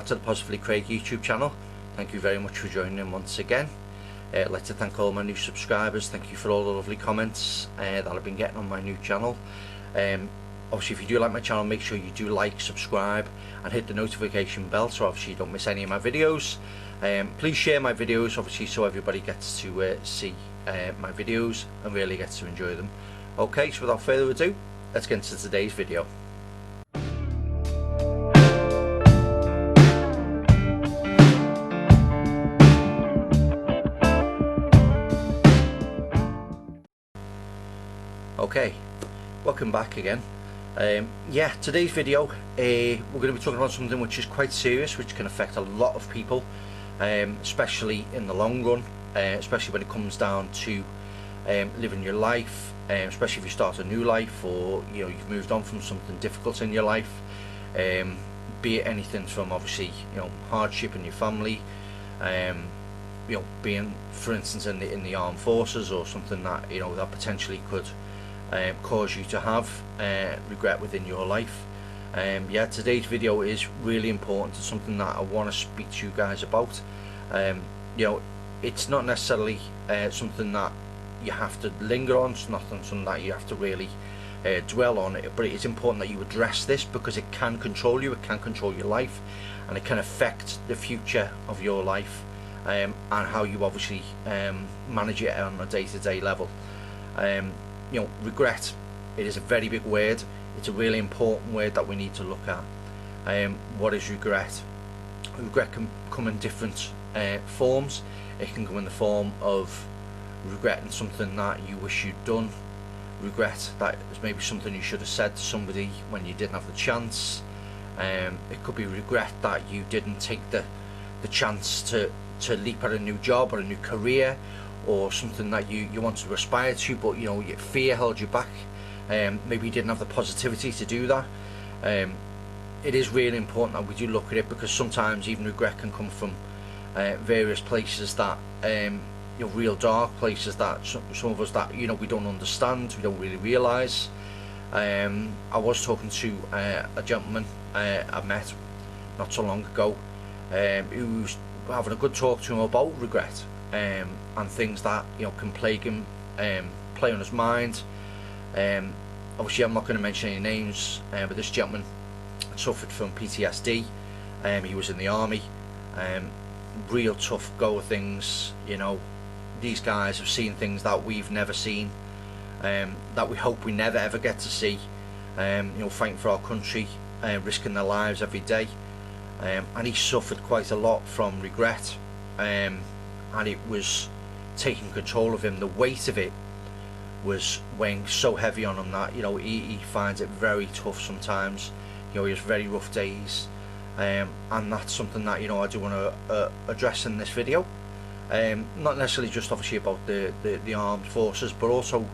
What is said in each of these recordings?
back to the Positively Craig YouTube channel. Thank you very much for joining in once again. I'd like to thank all my new subscribers. Thank you for all the lovely comments that I've been getting on my new channel. Obviously, if you do like my channel, make sure you do like, subscribe and hit the notification bell so obviously you don't miss any of my videos. Please share my videos, obviously, so everybody gets to see my videos and really gets to enjoy them. Okay, so without further ado, let's get into today's video. Okay, welcome back again. Yeah, today's video we're going to be talking about something which is quite serious, which can affect a lot of people, especially in the long run, especially when it comes down to living your life, especially if you start a new life, or you've moved on from something difficult in your life, be it anything from obviously hardship in your family, being, for instance, in the armed forces, or something that that potentially could cause you to have regret within your life. Yeah, today's video is really important. It's something that I want to speak to you guys about. It's not necessarily something that you have to linger on. It's not something that you have to really dwell on, but it's important that you address this, because it can control you, it can control your life, and it can affect the future of your life, and how you obviously manage it on a day-to-day level. Regret, it is a very big word. It's a really important word that we need to look at. What is regret? Regret can come in different forms. It can come in the form of regretting something that you wish you'd done, regret that is maybe something you should have said to somebody when you didn't have the chance. It could be regret that you didn't take the chance to leap at a new job or a new career, or something that you wanted to aspire to, but your fear held you back. Maybe you didn't have the positivity to do that. It is really important that we do look at it, because sometimes even regret can come from various places that real dark places that some of us that we don't understand, we don't really realise. I was talking to a gentleman I met not so long ago, who was having a good talk to him about regret, and things that can plague him, play on his mind. Obviously, I'm not going to mention any names, but this gentleman suffered from PTSD. He was in the army. Real tough go of things. These guys have seen things that we've never seen, that we hope we never ever get to see. Fighting for our country, risking their lives every day, and he suffered quite a lot from regret, and it was taking control of him. The weight of it was weighing so heavy on him that he finds it very tough sometimes. He has very rough days, and that's something that I do want to address in this video. Not necessarily just obviously about the armed forces, but also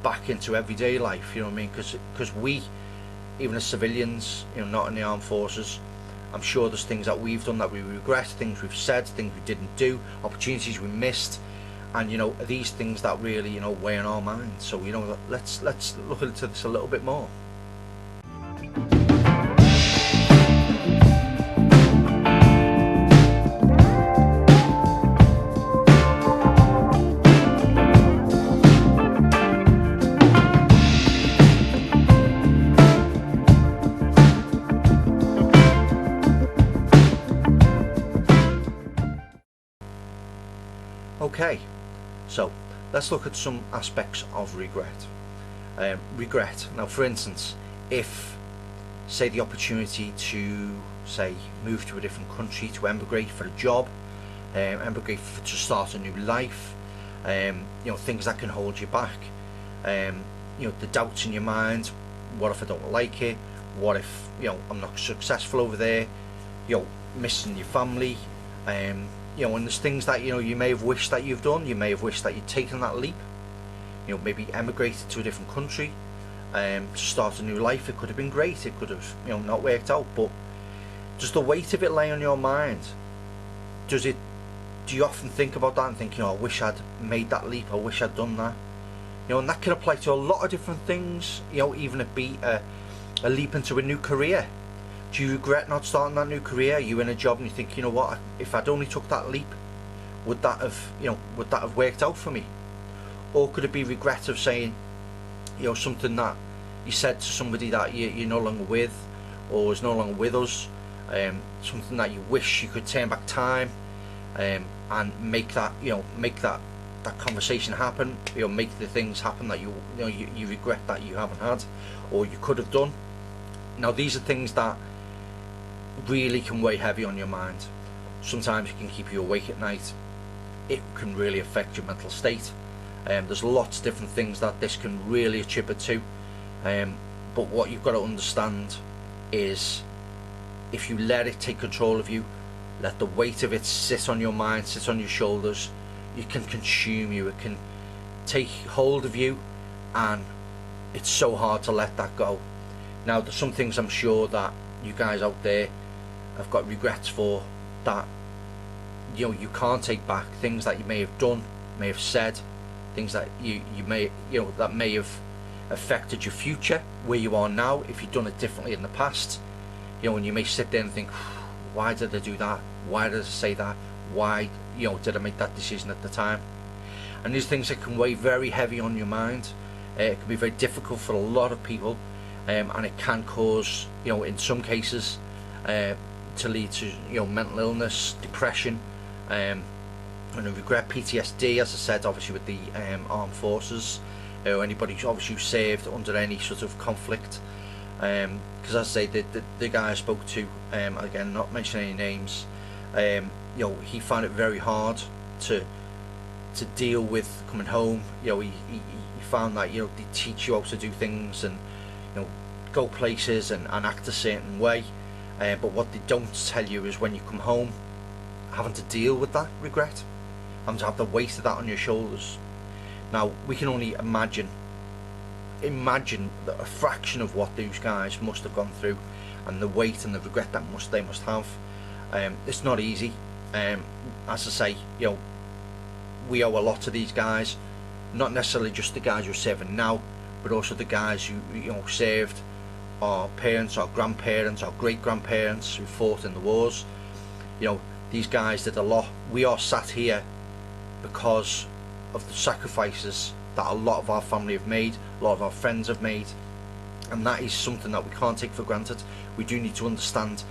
back into everyday life. You know what I mean? Because we, even as civilians, not in the armed forces, I'm sure there's things that we've done that we regret, things we've said, things we didn't do, opportunities we missed, and these things that really weigh on our minds. So let's look into this a little bit more. Okay, so let's look at some aspects of regret. Regret. Now, for instance, if, say, the opportunity to, say, move to a different country, to emigrate for a job, to start a new life, things that can hold you back, the doubts in your mind. What if I don't like it? What if I'm not successful over there? Missing your family. And there's things that you may have wished that you've done. You may have wished that you'd taken that leap. Maybe emigrated to a different country, to start a new life. It could have been great. It could have not worked out. But does the weight of it lay on your mind? Do you often think about that and think, I wish I'd made that leap. I wish I'd done that. And that can apply to a lot of different things. Even it be a leap into a new career. Do you regret not starting that new career? Are you in a job and you think, you know what, if I'd only took that leap, would that have worked out for me? Or could it be regret of saying, something that you said to somebody that you're no longer with, or is no longer with us, something that you wish you could turn back time, and make that conversation happen, make the things happen that you regret that you haven't had, or you could have done. Now, these are things that really can weigh heavy on your mind. Sometimes it can keep you awake at night. It can really affect your mental state. There's lots of different things that this can really attribute to, but what you've got to understand is, if you let it take control of you, let the weight of it sit on your mind, sit on your shoulders, it can consume you, it can take hold of you, and it's so hard to let that go. Now, there's some things I'm sure that you guys out there have got regrets for, that you can't take back, things that you may have done, may have said, things that you may that may have affected your future, where you are now, if you've done it differently in the past. And you may sit there and think, why did I do that? Why did I say that? Why did I make that decision at the time? And these things that can weigh very heavy on your mind. It can be very difficult for a lot of people, and it can cause, in some cases, to lead to mental illness, depression, and regret, PTSD, as I said, obviously with the armed forces, anybody who's obviously served under any sort of conflict. Because as I say, the guy I spoke to, again, not mentioning any names, he found it very hard to deal with coming home. He found that they teach you how to do things and go places and act a certain way, but what they don't tell you is when you come home, having to deal with that regret, having to have the weight of that on your shoulders. Now, we can only imagine that a fraction of what these guys must have gone through, and the weight and the regret that they must have. It's not easy. As I say, we owe a lot to these guys, not necessarily just the guys who are serving now, but also the guys who served, our parents, our grandparents, our great grandparents who fought in the wars. These guys did a lot. We are sat here because of the sacrifices that a lot of our family have made, a lot of our friends have made, and that is something that we can't take for granted. We do need to understand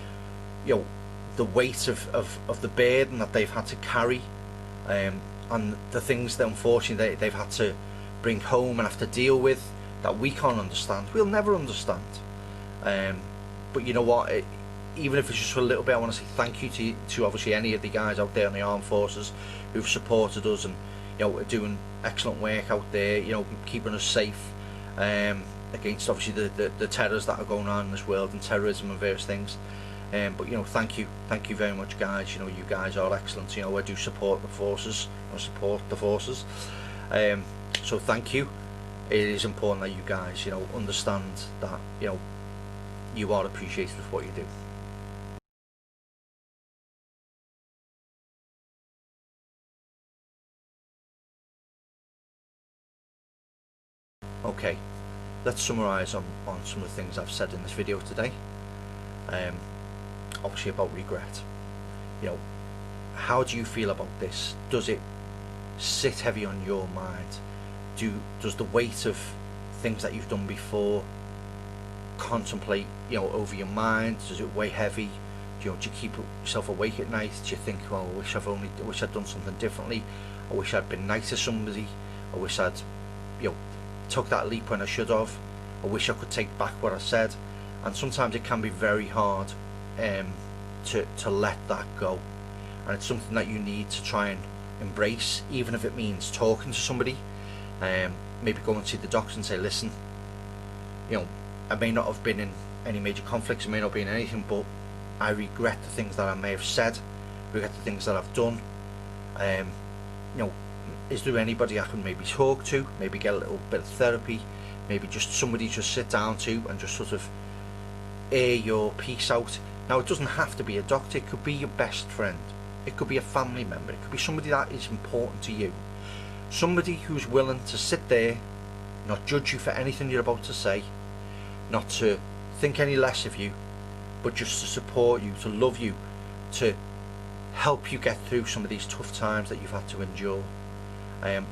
the weight of the burden that they've had to carry, and the things that unfortunately they've had to bring home and have to deal with, that we can't understand. We'll never understand, but you know what, even if it's just for a little bit, I want to say thank you to obviously any of the guys out there in the armed forces who've supported us and are doing excellent work out there, keeping us safe against obviously the terrors that are going on in this world, and terrorism and various things. But thank you very much, guys. You guys are excellent. I do support the forces. So thank you. It is important that you guys understand that you are appreciated for what you do. Okay, let's summarise on some of the things I've said in this video today. Obviously about regret. How do you feel about this? Does it sit heavy on your mind? Does the weight of things that you've done before contemplate over your mind? Does it weigh heavy? Do you keep yourself awake at night? Do you think, well, I wish I'd done something differently? I wish I'd been nice to somebody. I wish I'd took that leap when I should have. I wish I could take back what I said. And sometimes it can be very hard to let that go, and it's something that you need to try and embrace, even if it means talking to somebody, maybe going to the doctor and say, listen, I may not have been in any major conflicts, I may not be in anything, but I regret the things that I may have said, regret the things that I've done. Is there anybody I can maybe talk to, maybe get a little bit of therapy, maybe just somebody just sit down to and just sort of air your piece out? Now, it doesn't have to be a doctor. It could be your best friend, it could be a family member, it could be somebody that is important to you, somebody who's willing to sit there, not judge you for anything you're about to say, not to think any less of you, but just to support you, to love you, to help you get through some of these tough times that you've had to endure. And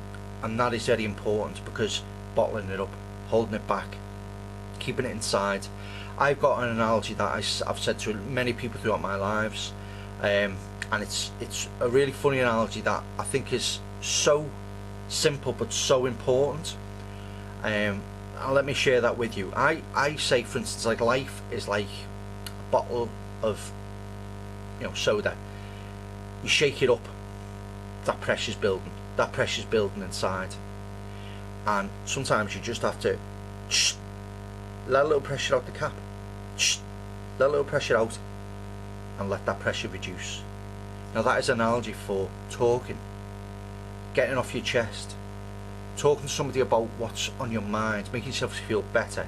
that is very important, because bottling it up, holding it back, keeping it inside. I've got an analogy that I've said to many people throughout my lives, and it's a really funny analogy that I think is so simple but so important. And let me share that with you. I say, for instance, like, life is like a bottle of, you know, soda. You shake it up, that pressure's building inside, and sometimes you just have to let a little pressure out the cap, let a little pressure out, and let that pressure reduce. Now that is an analogy for talking, getting off your chest, talking to somebody about what's on your mind, making yourself feel better.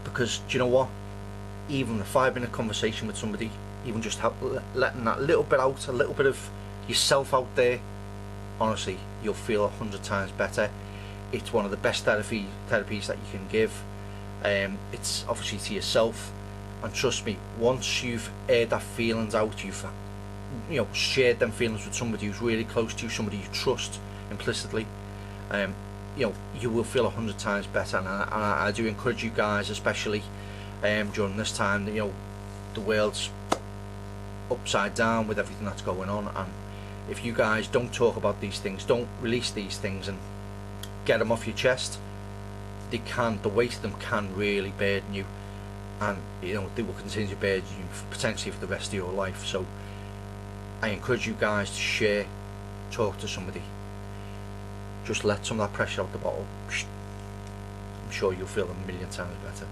Because do you know what, even a 5-minute conversation with somebody, even just letting that little bit out, a little bit of yourself out there, honestly, you'll feel 100 times better. It's one of the best therapies that you can give. It's obviously to yourself, and trust me, once you've aired that feelings out, you've, you know, shared them feelings with somebody who's really close to you, somebody you trust implicitly, you know, you will feel 100 times better. And I do encourage you guys, especially during this time, that, you know, the world's upside down with everything that's going on, and if you guys don't talk about these things, don't release these things and get them off your chest, the weight of them can really burden you, and, you know, they will continue to burden you potentially for the rest of your life. So I encourage you guys to share, talk to somebody, just let some of that pressure out the bottle. I'm sure you'll feel 1,000,000 times better.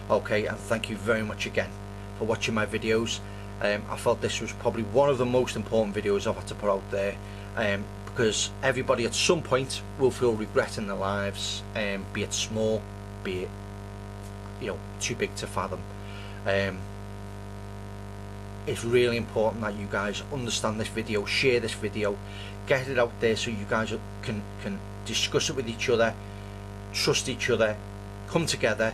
Okay, and thank you very much again for watching my videos. I felt this was probably one of the most important videos I've had to put out there, because everybody at some point will feel regret in their lives, be it small, be it, you know, too big to fathom. It's really important that you guys understand this video, share this video, get it out there so you guys can discuss it with each other, trust each other, come together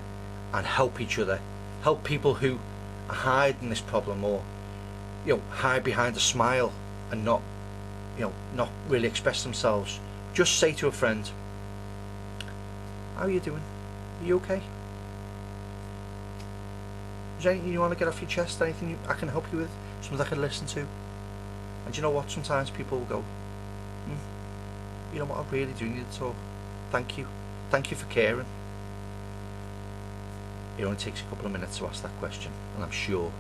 and help each other, help people who are hiding this problem, or, you know, hide behind a smile and not, you know, not really express themselves. Just say to a friend, how are you doing? Are you okay? Is there anything you want to get off your chest? Anything I can help you with? Something I can listen to? And you know what, sometimes people will go, you know what, I really do need to talk. Thank you for caring. It only takes a couple of minutes to ask that question, and I'm sure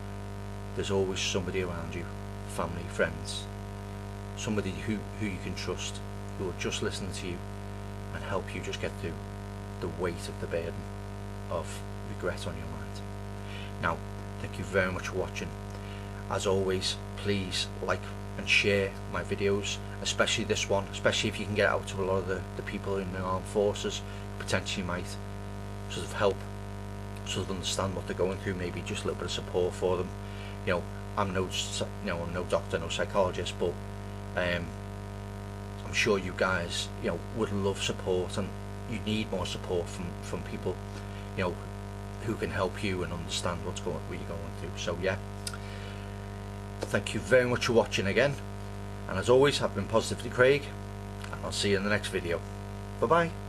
there's always somebody around you, family, friends, somebody who you can trust, who will just listen to you and help you just get through the weight of the burden of regret on your mind. Now, thank you very much for watching. As always, please like and share my videos, especially this one, especially if you can get out to a lot of the people in the armed forces who potentially might sort of help, sort of understand what they're going through, maybe just a little bit of support for them. You know, I'm no doctor, no psychologist, but I'm sure you guys, you know, would love support, and you need more support from people, you know, who can help you and understand what you're going through. So yeah, thank you very much for watching again, and as always, I've been Positively Craig, and I'll see you in the next video. Bye bye.